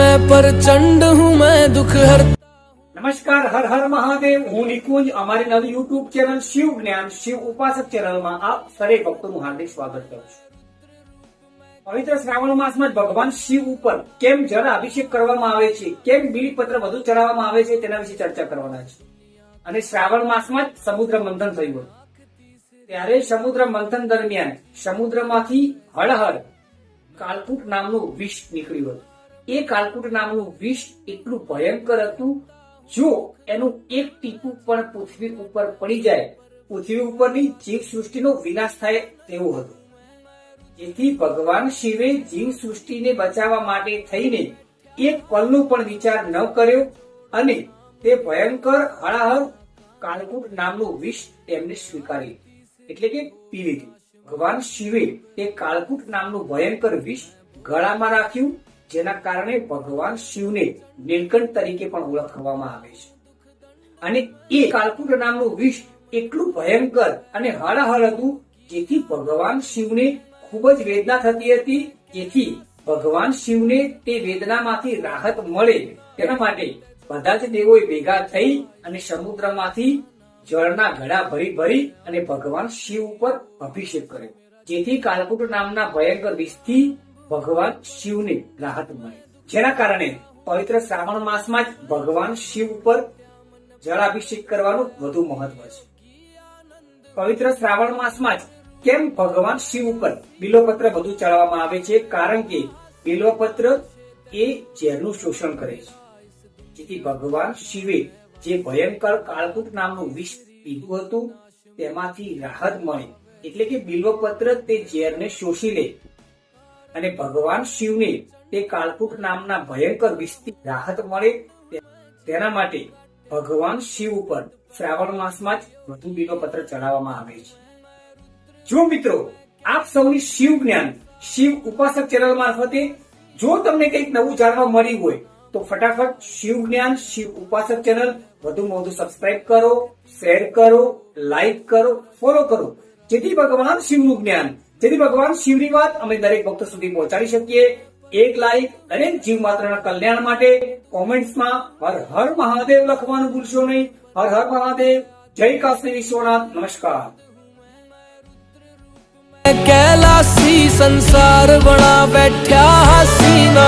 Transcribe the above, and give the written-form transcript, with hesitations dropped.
मैं प्रचंड हूँ मैं दुख हरता। નમસ્કાર, હર હર મહાદેવ. હું નિકુંજ. અમારી નવી યુટ્યુબ ચેનલ શિવ જ્ઞાન શિવ ઉપાસક ચેનલમાં આપ દરેક ભક્તોનું હાર્દિક સ્વાગત કરું છું. પવિત્ર શ્રાવણ માસમાં ભગવાન શિવ ઉપર કેમ જળ અભિષેક કરવામાં આવે છે, કેમ બીલીપત્ર વધુ ચડાવવામાં આવે છે, તેના વિશે ચર્ચા કરવાના છે. અને શ્રાવણ માસમાં જ સમુદ્ર મંથન થયું હતું. ત્યારે સમુદ્ર મંથન દરમિયાન સમુદ્રમાંથી હળહળ કાળકૂટ નામનું વિષ નીકળ્યું હતું. એ કાળકૂટ નામનું વિષ એટલું ભયંકર હતું, જો એનું એક ટીપું પણ પૃથ્વી ઉપર પડી જાય, પૃથ્વી ઉપરની જીવ સૃષ્ટિનો વિનાશ થાય તેવું હતું. જેથી ભગવાન શિવે જીવ સૃષ્ટિને બચાવવા માટે થઈને એક પલનો પણ વિચાર ન કર્યો અને તે ભયંકર હળહળ કાળકૂટ નામનું વિષ તેમને સ્વીકારી, એટલે કે પી લીધું. ભગવાન શિવે તે કાળકૂટ નામનું ભયંકર વિષ ગળામાં રાખ્યું, જેના કારણે ભગવાન શિવને નીલકંઠ તરીકે પણ ઓળખવામાં આવે છે. અને એ કાળકૂટ નામનું વિષ એટલું ભયંકર અને હળહળ હતું, જેથી ભગવાન શિવને ખૂબ જ વેદના થતી હતી. જેથી ભગવાન શિવને તે વેદનામાંથી રાહત મળે તેના માટે બધા જ દેવોએ ભેગા થઈ અને સમુદ્રમાંથી જળના ઘડા ભરી ભરી અને ભગવાન શિવ ઉપર અભિષેક કર્યો, જેથી કાળકૂટ નામના ભયંકર વિષથી ભગવાન શિવને રાહત મળી. જેના કારણે પવિત્ર શ્રાવણ માસમાં જ ભગવાન શિવ ઉપર જળાભિષેક કરવાનું વધુ મહત્વ છે. પવિત્ર શ્રાવણ માસમાં જ કેમ ભગવાન શિવ ઉપર બિલ્વપત્ર વધુ ચડાવવામાં આવે છે? કારણ કે બિલ્વપત્ર એ ઝેરનું શોષણ કરે છે, જેથી ભગવાન શિવે જે ભયંકર કાળકૂટ નામનું વિષ પીધું હતું તેમાંથી રાહત મળે, એટલે કે બિલ્વપત્ર તે ઝેરને શોષી લે અને ભગવાન શિવને તે કાળકૂટ નામના ભયંકર વિષથી રાહત મળે. તેના માટે ભગવાન શિવ ઉપર શ્રાવણ માસમાં જ વધુ બિલ્વપત્ર ચડાવવામાં આવે છે. જો મિત્રો આપ સૌની શિવ જ્ઞાન શિવ ઉપાસક ચેનલ મારફતે જો તમને કંઈક નવું જાણવા મળ્યું હોય તો ફટાફટ શિવ જ્ઞાન શિવ ઉપાસક ચેનલ વધુમાં વધુ સબસ્ક્રાઇબ કરો, શેર કરો, લાઈક કરો, ફોલો કરો, જેથી ભગવાન શિવનું જ્ઞાન, જેથી ભગવાન શિવની વાત અમે દરેક ભક્તો સુધી પહોંચાડી શકીએ. એક લાઈક દરેક જીવ માત્રના કલ્યાણ માટે. કોમેન્ટ્સમાં હર હર મહાદેવ લખવાનું ભૂલશો નહીં. હર હર મહાદેવ. જય કાશી વિશ્વનાથ. નમસ્કાર. कैलासी संसार बना बैठा हसीना।